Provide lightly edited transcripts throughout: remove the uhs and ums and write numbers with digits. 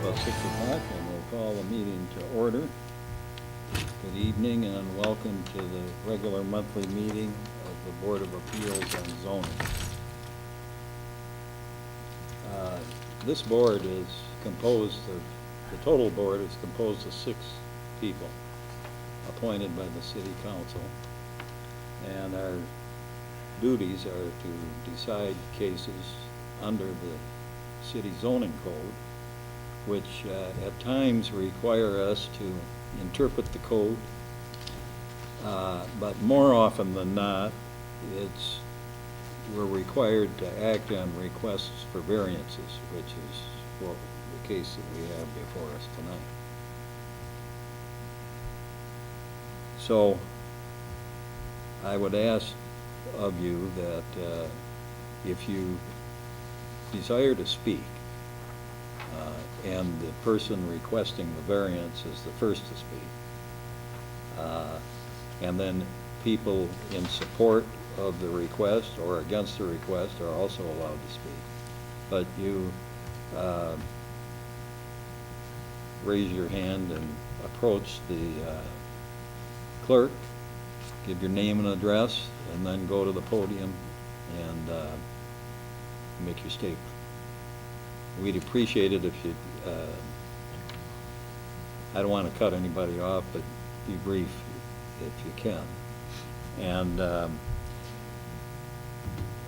About 6 o'clock, and we'll call the meeting to order. Good evening and welcome to the regular monthly meeting of the Board of Appeals on Zoning. This board is composed of, the total board is composed of 6 people appointed by the City Council. And our duties are to decide cases under the city zoning code, which at times require us to interpret the code, but more often than not, we're required to act on requests for variances, which is what the case that we have before us tonight. So I would ask of you that if you desire to speak, and the person requesting the variance is the first to speak, and then people in support of the request or against the request are also allowed to speak. But you raise your hand and approach the clerk, give your name and address, and then go to the podium and make your statement. We'd appreciate it if you, I don't want to cut anybody off, but be brief if you can. And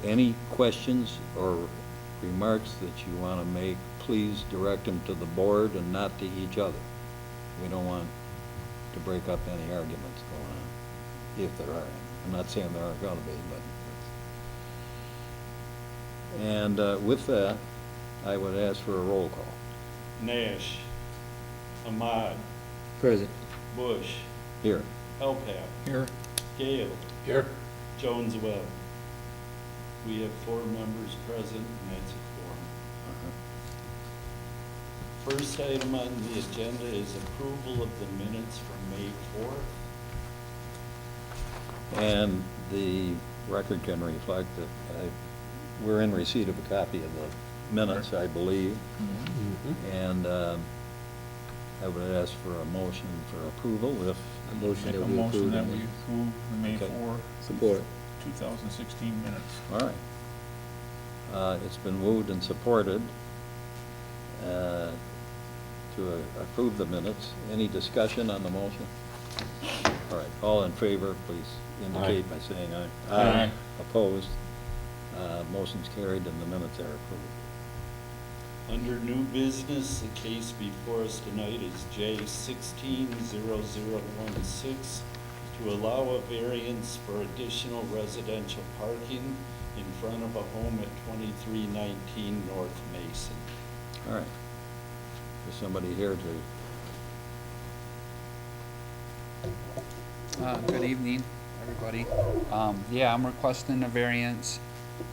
any questions or remarks that you want to make, please direct them to the board and not to each other. We don't want to break up any arguments going on, if there are any. I'm not saying there aren't going to be, but. And with that, I would ask for a roll call. Nash, Ahmad, Present. Bush, Here. Elpap, Here. Gale, Here. Jones-Webb. We have 4 members present, and that's a quorum. First item on the agenda is approval of the minutes from May 4th. And the record can reflect that we're in receipt of a copy of the minutes, I believe. Mm-hmm. And I would ask for a motion for approval if. A motion Make that a we motion approve. that we approve the May Okay. 4, Support. 2016 minutes. All right. It's been moved and supported to approve the minutes. Any discussion on the motion? All right, all in favor, please indicate by saying aye. Aye. Opposed? Motion's carried and the minutes are approved. Under new business, the case before us tonight is J160016 to allow a variance for additional residential parking in front of a home at 2319 North Mason. All right. Is somebody here to? Good evening, everybody. Yeah, I'm requesting a variance.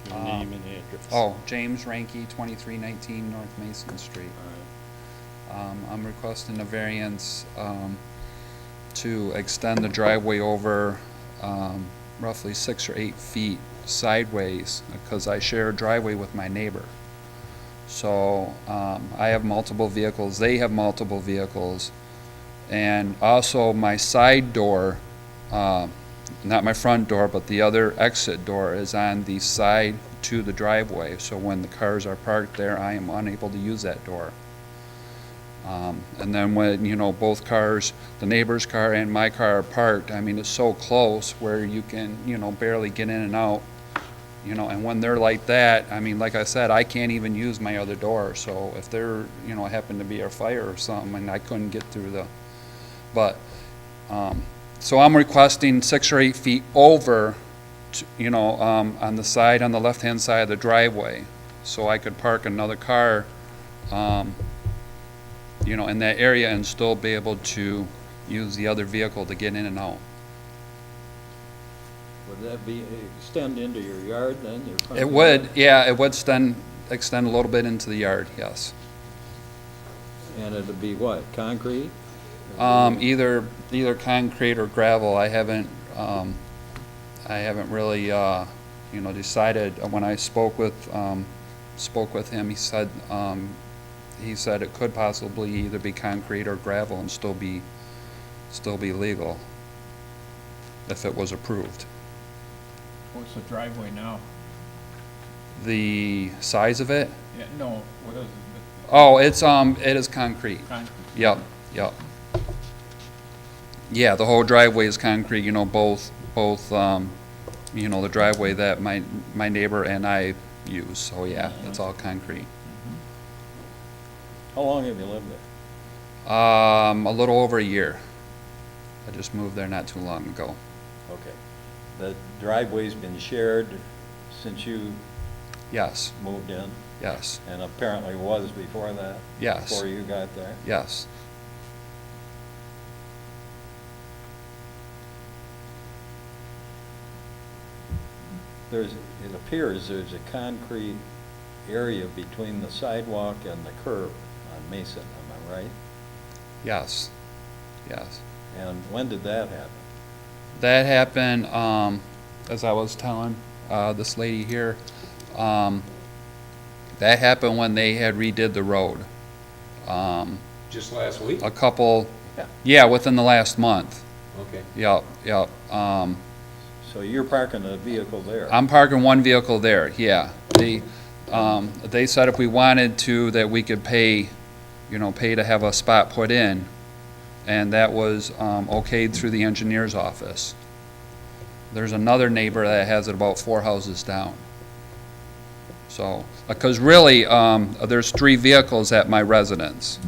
Your name and address. Oh, James Ranke, 2319 North Mason Street. All right. I'm requesting a variance to extend the driveway over roughly 6 or 8 feet sideways because I share a driveway with my neighbor. So I have multiple vehicles, they have multiple vehicles, and also my side door, not my front door, but the other exit door is on the side to the driveway. So when the cars are parked there, I am unable to use that door. And then when, both cars, the neighbor's car and my car are parked, I mean, it's so close where you can, barely get in and out. And when they're like that, I mean, like I said, I can't even use my other door. So if there, happened to be a fire or something and I couldn't get through so I'm requesting 6 or 8 feet over, on the side, on the left-hand side of the driveway, so I could park another car, in that area and still be able to use the other vehicle to get in and out. Would that be, extend into your yard then? Your front It yard? would, yeah, it would extend a little bit into the yard, yes. And it'd be what, concrete? Either concrete or gravel. I haven't really, decided. When I spoke with him, he said he said it could possibly either be concrete or gravel and still be legal if it was approved. What's the driveway now? The size of it? Yeah, no, what is it? Oh, it is concrete. Concrete. Yep, yep. Yeah, the whole driveway is concrete, you know, both, you know, the driveway that my neighbor and I use, so yeah, it's all concrete. How long have you lived there? A little over a year. I just moved there not too long ago. Okay. The driveway's been shared since you Yes, moved in, yes, and apparently was before that? Yes. Before you got there? yes. It appears there's a concrete area between the sidewalk and the curb on Mason, am I right? Yes, yes. And when did that happen? That happened, as I was telling this lady here, that happened when they had redid the road. Just last week? A couple, Yeah. yeah, within the last month. Okay. Yep, yep. So you're parking a vehicle there? I'm parking one vehicle there, yeah. They said if we wanted to, that we could pay, you know, pay to have a spot put in, and that was okayed through the engineer's office. There's another neighbor that has it about 4 houses down. So, because really, there's 3 vehicles at my residence.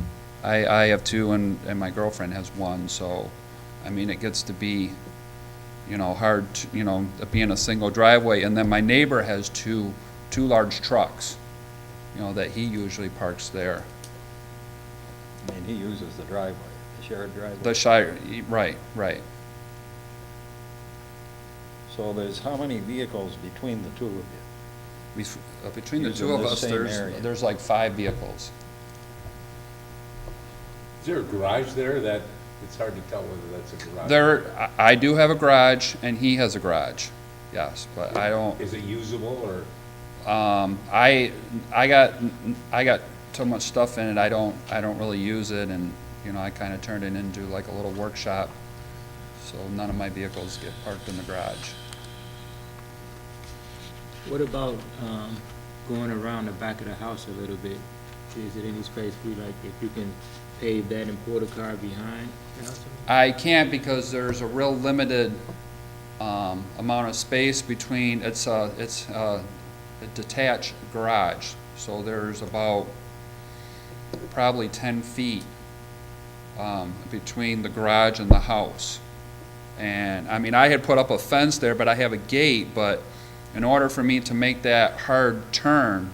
I have 2 and my girlfriend has 1, so, I mean, it gets to be, you know, hard, to, you know, being a single driveway. And then my neighbor has two large trucks, you know, that he usually parks there. I mean, he uses the driveway, the shared driveway? The Shire, right, right. So there's how many vehicles between the two of you? Between the Using 2 of this us, same area. there's like 5 vehicles. Is there a garage there that, it's hard to tell whether that's a garage? I do have a garage, and he has a garage, yes, but I don't, Is it usable, or? I got so much stuff in it, I don't really use it, and, you know, I kind of turned it into like a little workshop, so none of my vehicles get parked in the garage. What about going around the back of the house a little bit? Is it any space for you, like if you can pave that and pull the car behind? You know, I can't because there's a real limited amount of space between, it's a detached garage, so there's about probably 10 feet between the garage and the house. And, I mean, I had put up a fence there, but I have a gate, but in order for me to make that hard turn,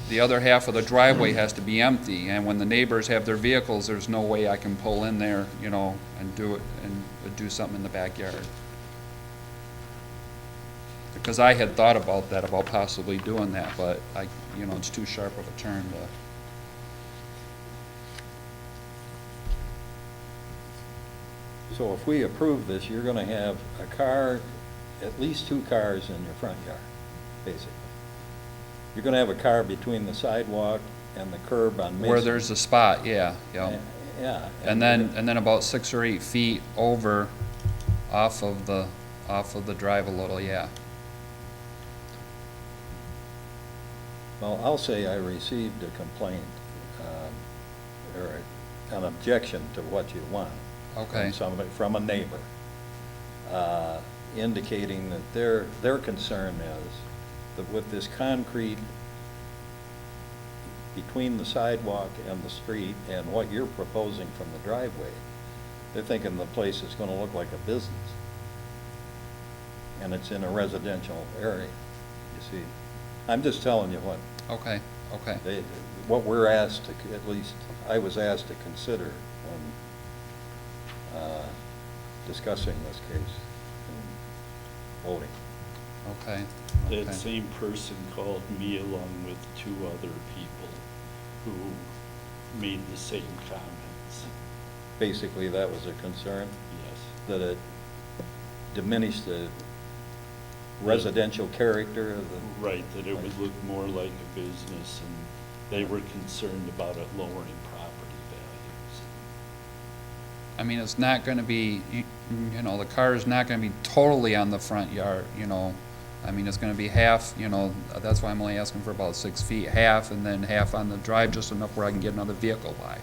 the other half of the driveway has to be empty, and when the neighbors have their vehicles, there's no way I can pull in there, you know, and do it, and do something in the backyard. Because I had thought about that, about possibly doing that, but you know, it's too sharp of a turn to. So if we approve this, you're gonna have a car, at least 2 cars in your front yard, basically. You're gonna have a car between the sidewalk and the curb on Mason. Where there's a spot, yeah, yeah. Yeah. And then about 6 or 8 feet over off of the drive a little, yeah. Well, I'll say I received a complaint, or an objection to what you want. Okay. From a neighbor, indicating that their concern is that with this concrete between the sidewalk and the street and what you're proposing from the driveway, they're thinking the place is gonna look like a business. And it's in a residential area, you see. I'm just telling you what Okay, okay. what we're asked to, at least I was asked to consider when discussing this case and voting. Okay, That okay. same person called me along with 2 other people who made the same comments. Basically, that was a concern, Yes. that it diminished the residential character of the. Right, that it would look more like a business, They were concerned about it lowering property values. I mean, it's not gonna be, you know, the car is not gonna be totally on the front yard, you know. I mean, it's gonna be half, you know, that's why I'm only asking for about 6 feet, half, and then half on the drive, just enough where I can get another vehicle by.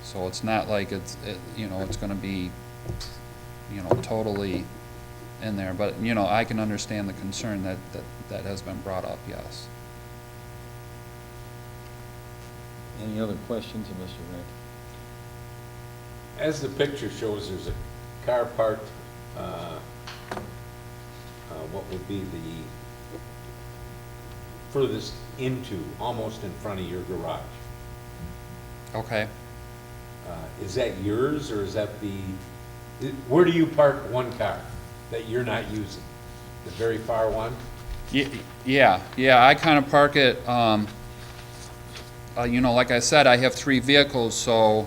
So it's not like you know, it's gonna be, you know, totally in there, but, you know, I can understand the concern that has been brought up, yes. Any other questions of Mr. Rick? As the picture shows, there's a car parked, what would be the furthest into, almost in front of your garage. Okay. Is that yours, or is that where do you park one car that you're not using? The very far one? Yeah, I kind of park it, you know, like I said, I have 3 vehicles, so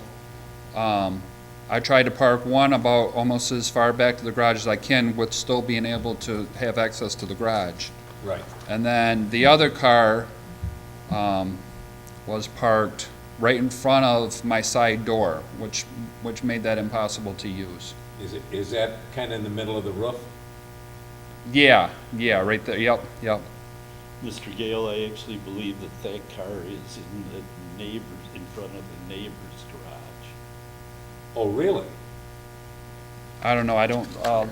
I try to park one about almost as far back to the garage as I can with still being able to have access to the garage. Right. And then the other car was parked right in front of my side door, which made that impossible to use. Is that kind of in the middle of the roof? Yeah, right there, yep. Mr. Gale, I actually believe that car is in front of the neighbor's garage. Oh, really? I don't know, I don't, The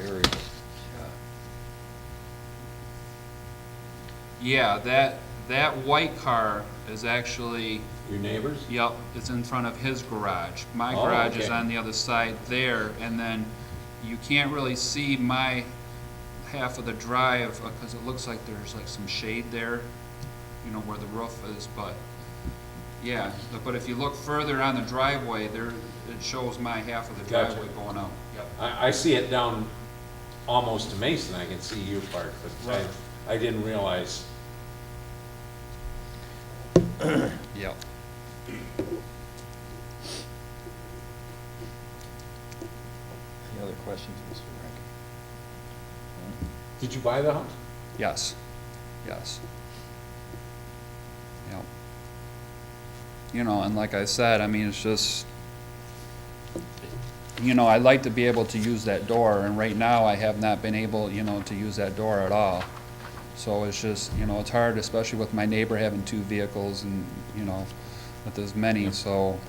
area. yeah, that white car is actually, Your neighbors? yep, it's in front of his garage. My Oh, garage is okay. on the other side there, and then you can't really see my half of the drive, because it looks like there's like some shade there, you know, where the roof is, but, yeah, but if you look further on the driveway, there, it shows my half of the Gotcha. driveway going out. Yep. I see it down almost to Mason, I can see your part, but Right. I didn't realize. Yep. Any other questions, Mr. Rick? Did you buy the house? Yes. Yep. You know, and like I said, I mean, it's just, you know, I'd like to be able to use that door, and right now I have not been able, you know, to use that door at all. So it's just, you know, it's hard, especially with my neighbor having 2 vehicles and, you know, with as many, so.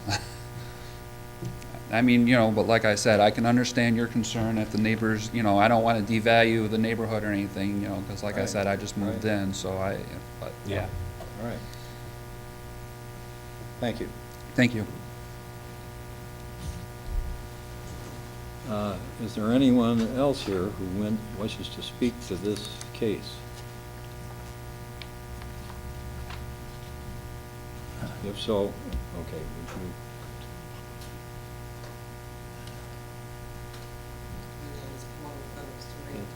I mean, you know, but like I said, I can understand your concern if the neighbors, you know, I don't want to devalue the neighborhood or anything, you know, because like I Right, said, I just moved right. in, so but, yeah. All right. Thank you. Thank you. Is there anyone else here who wishes to speak to this case? If so, okay, would you? My name is Paula Phillips Terrell.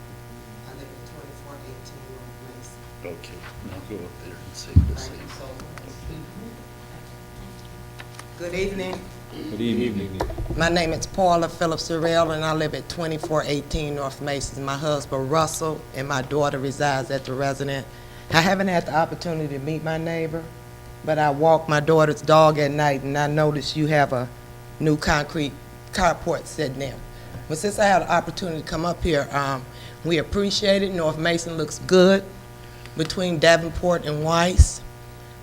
I live at 2418 North Mason. Okay, now go up there and say the Thank same. you so much. Good evening. Good evening. My name is Paula Phillips Terrell, and I live at 2418 North Mason. My husband Russell and my daughter resides at the residence. I haven't had the opportunity to meet my neighbor, but I walk my daughter's dog at night, and I noticed you have a new concrete carport sitting there. But since I had an opportunity to come up here, we appreciate it. North Mason looks good between Davenport and Weiss.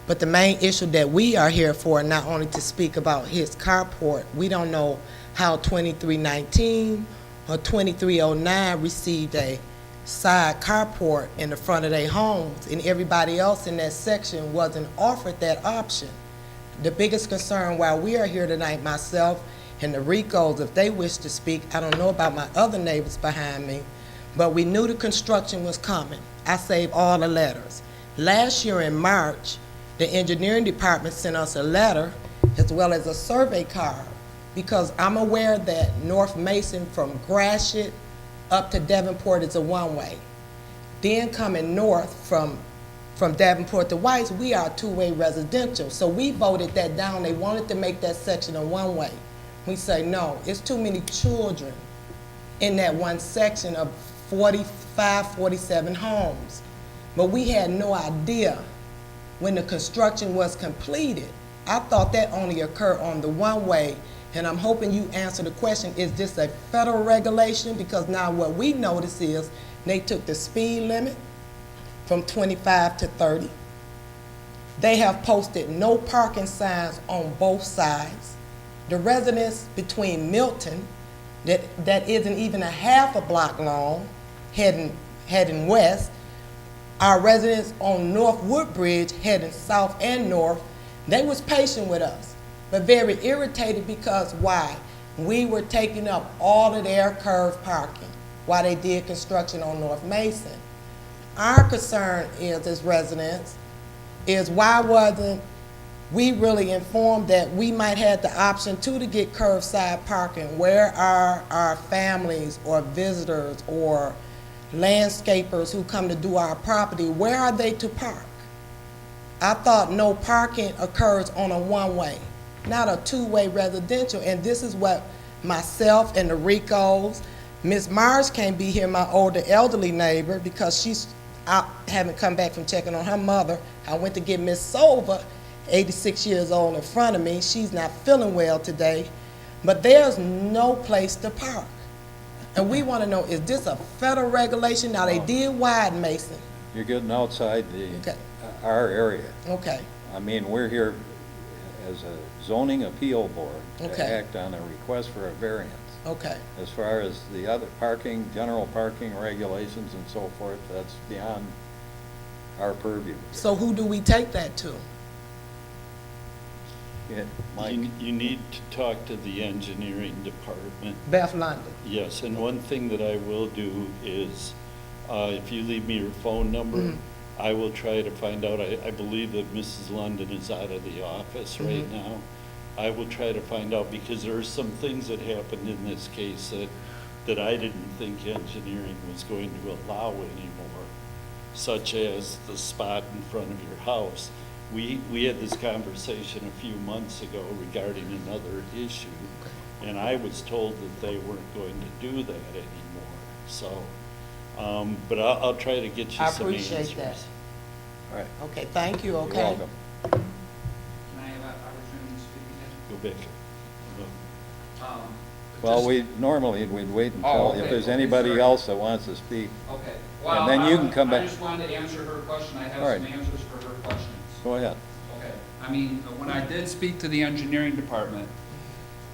But the main issue that we are here for, not only to speak about his carport, we don't know how 2319 or 2309 received a side carport in the front of their homes, and everybody else in that section wasn't offered that option. The biggest concern while we are here tonight, myself and the Ricos, if they wish to speak, I don't know about my other neighbors behind me, but we knew the construction was coming. I saved all the letters. Last year in March, the engineering department sent us a letter as well as a survey card, because I'm aware that North Mason from Gratiot up to Davenport is a one-way. Then coming north from Davenport to Weiss, we are two-way residential. So we voted that down. They wanted to make that section a one-way. We say, no, it's too many children in that one section of 45, 47 homes. But we had no idea when the construction was completed. I thought that only occurred on the one-way, and I'm hoping you answer the question, is this a federal regulation? Because now what we notice is they took the speed limit from 25 to 30. They have posted no parking signs on both sides. The residents between Milton, that isn't even a half a block long, heading west, our residents on North Woodbridge heading south and north, they was patient with us, but very irritated because why? We were taking up all of their curved parking while they did construction on North Mason. Our concern is, as residents, is why wasn't we really informed that we might have the option too to get curbside parking? Where are our families or visitors or landscapers who come to do our property? Where are they to park? I thought no parking occurs on a one-way, not a two-way residential, and this is what myself and the Ricos, Miss Mars can't be here, my older elderly neighbor, because she's out, haven't come back from checking on her mother. I went to get Miss Silva, 86 years old, in front of me. She's not feeling well today, but there's no place to park. And we want to know, is this a federal regulation? Now, they did widen Mason. You're getting outside Okay. our area. Okay, I mean, we're here as a zoning appeal board to Okay. act on a request for a variance. okay. As far as the other parking, general parking regulations and so forth, that's beyond our purview. So who do we take that to? Yeah, Mike, You need to talk to the engineering department. Beth London. Yes, and one thing that I will do is, if you leave me your phone number, I will try to find out. I believe that Mrs. London is out of the office right now. I will try to find out, because there are some things that happened in this case that I didn't think engineering was going to allow anymore, such as the spot in front of your house. We had this conversation a few months ago regarding another issue, and I was told that they weren't going to do that anymore. So, but I'll try to get you I some answers. appreciate that. all right, Okay, thank you, you're okay? welcome. Can I have an opportunity to speak Go back. again? Well, we'd wait Oh, until, okay, if there's okay, anybody sorry. else that wants to speak, Okay. And then you can come back. I just wanted to answer her question. I have All right. some answers for her questions. go ahead. Okay, I mean, when I did speak to the engineering department,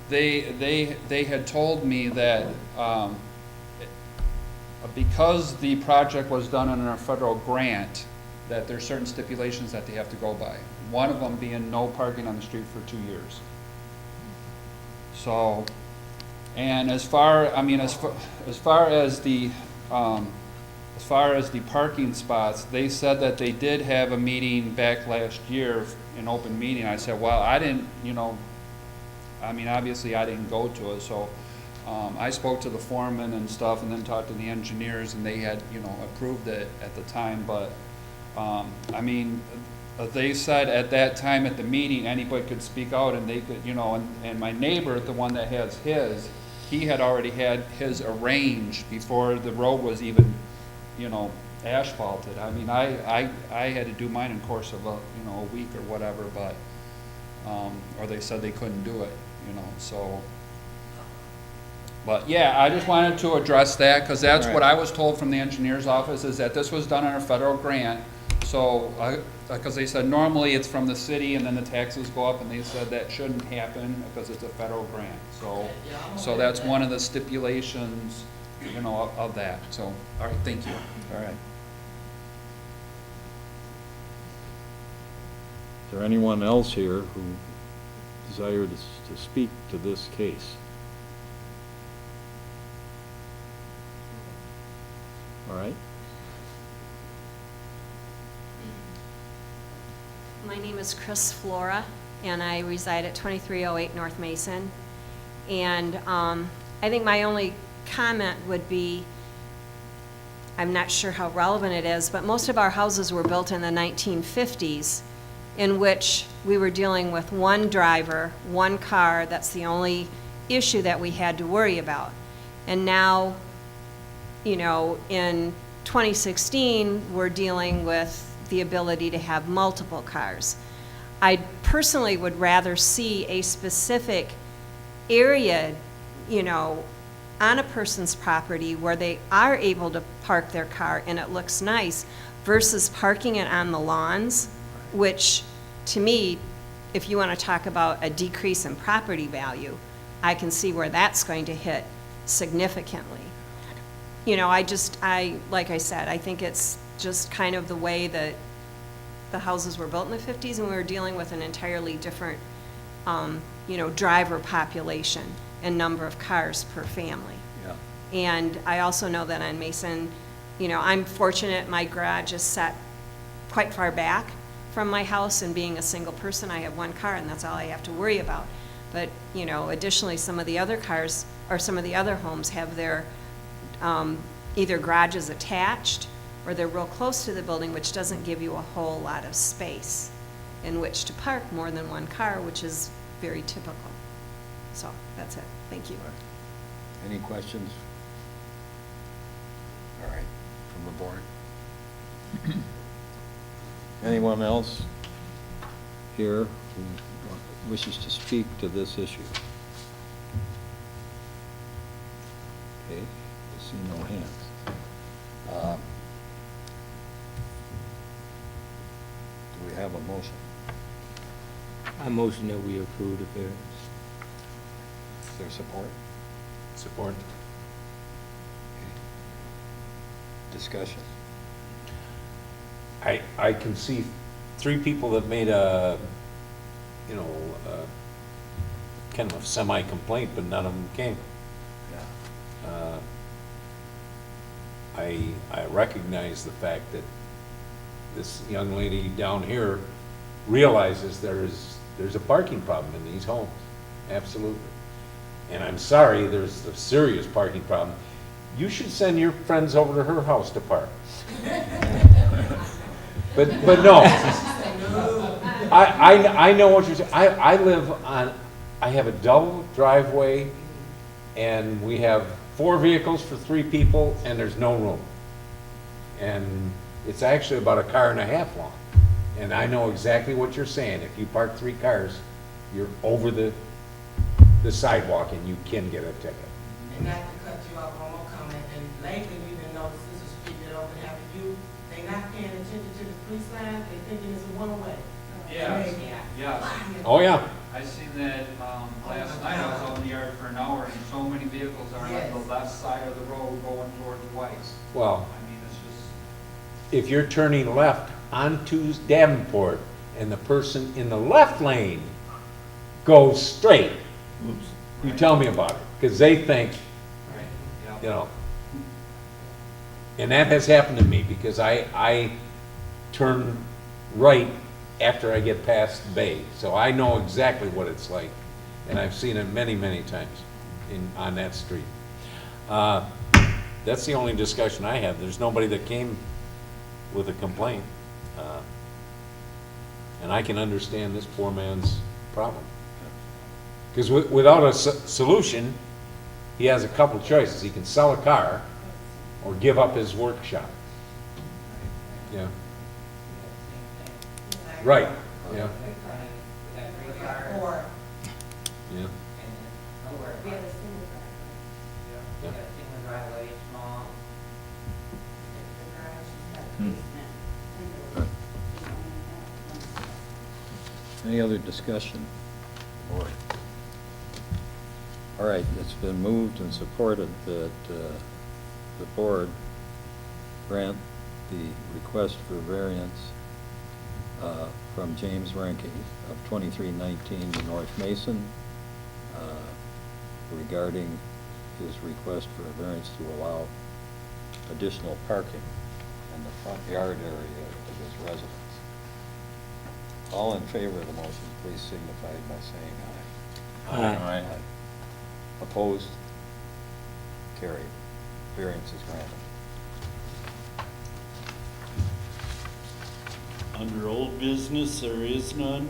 they had told me that, because the project was done under a federal grant, that there's certain stipulations that they have to go by. One of them being no parking on the street for 2 years. So, and as far as the parking spots, they said that they did have a meeting back last year, an open meeting. I said, well, I didn't, obviously I didn't go to it, so I spoke to the foreman and stuff, and then talked to the engineers, and they had, approved it at the time, but, they said at that time at the meeting, anybody could speak out, and they could, and my neighbor, the one that has his, he had already had his arranged before the road was even, asphalted. I had to do mine in course of a week or whatever, but, or they said they couldn't do it, so. But yeah, I just wanted to address that, because that's what I was told from the engineer's office, is that this was done on a federal grant. So, because they said normally it's from the city and then the taxes go up, and they said that shouldn't happen because it's a federal grant. So that's one of the stipulations, of that. So, all right, thank you. All right. Is there anyone else here who desired to speak to this case? All right. My name is Chris Flora, and I reside at 2308 North Mason. And I think my only comment would be, I'm not sure how relevant it is, but most of our houses were built in the 1950s, in which we were dealing with one driver, one car. That's the only issue that we had to worry about. And now in 2016, we're dealing with the ability to have multiple cars. I personally would rather see a specific area, on a person's property where they are able to park their car and it looks nice versus parking it on the lawns, which, to me, if you want to talk about a decrease in property value, I can see where that's going to hit significantly. Like I said, I think it's just kind of the way that the houses were built in the 50s, and we were dealing with an entirely different, driver population and number of cars per family. Yeah. And I also know that on Mason, I'm fortunate my garage is set quite far back from my house, and being a single person, I have one car, and that's all I have to worry about. But, additionally, some of the other cars, or some of the other homes have their either garages attached, or they're real close to the building, which doesn't give you a whole lot of space in which to park more than one car, which is very typical. So, that's it. Thank you. Any questions? All right, from the board? Anyone else here who wishes to speak to this issue? Okay, I see no hands. Do we have a motion? I motion that we approve the variance. Is there support? Support. Discussion? I can see three people that made a, kind of a semi-complaint, but none of them came. Yeah. I recognize the fact that this young lady down here realizes there's a parking problem in these homes, absolutely. And I'm sorry, there's a serious parking problem. You should send your friends over to her house to park. But no, I know what you're saying. I have a double driveway, and we have 4 vehicles for 3 people, and there's no room. And it's actually about a car and a half long. And I know exactly what you're saying. If you park 3 cars, you're over the sidewalk, and you can get a ticket. And not to cut you off, one more comment, and lately we've been noticing this is street that often have you, they not paying attention to the police sign, they thinking it's a one-way. Yes, yes. Oh, yeah. I seen that, last night, I was out in the yard for an hour, and so many vehicles are on the left side of the road going towards White's. Well, I mean, it's just, if you're turning left onto Davenport, and the person in the left lane goes straight, you tell me about it, because they think, right, you yeah. know. And that has happened to me, because I turn right after I get past Bay, so I know exactly what it's like, and I've seen it many, many times on that street. That's the only discussion I have. There's nobody that came with a complaint, and I can understand this poor man's problem. Because without a solution, he has a couple choices. He can sell a car or give up his workshop. Yeah. Right, yeah. Or Yeah. We have a single driveway. We have a single driveway, small. The garage has got a basement. Good. Any other discussion? Board? All right, it's been moved and supported that the board grant the request for variance from James Ranke of 2319 to North Mason regarding his request for a variance to allow additional parking in the front yard area of his residence. All in favor of the motion, please signify by saying aye. Aye. Opposed? Carried. Variance is granted. Under old business, there is none.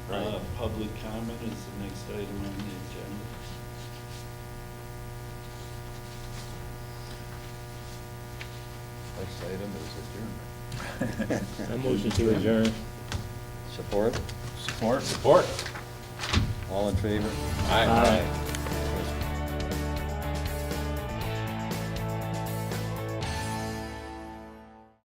Right. Public comment is the next item on the agenda. Next item is adjournment. I motion to adjourn. Support? Support? Support. All in favor? Aye.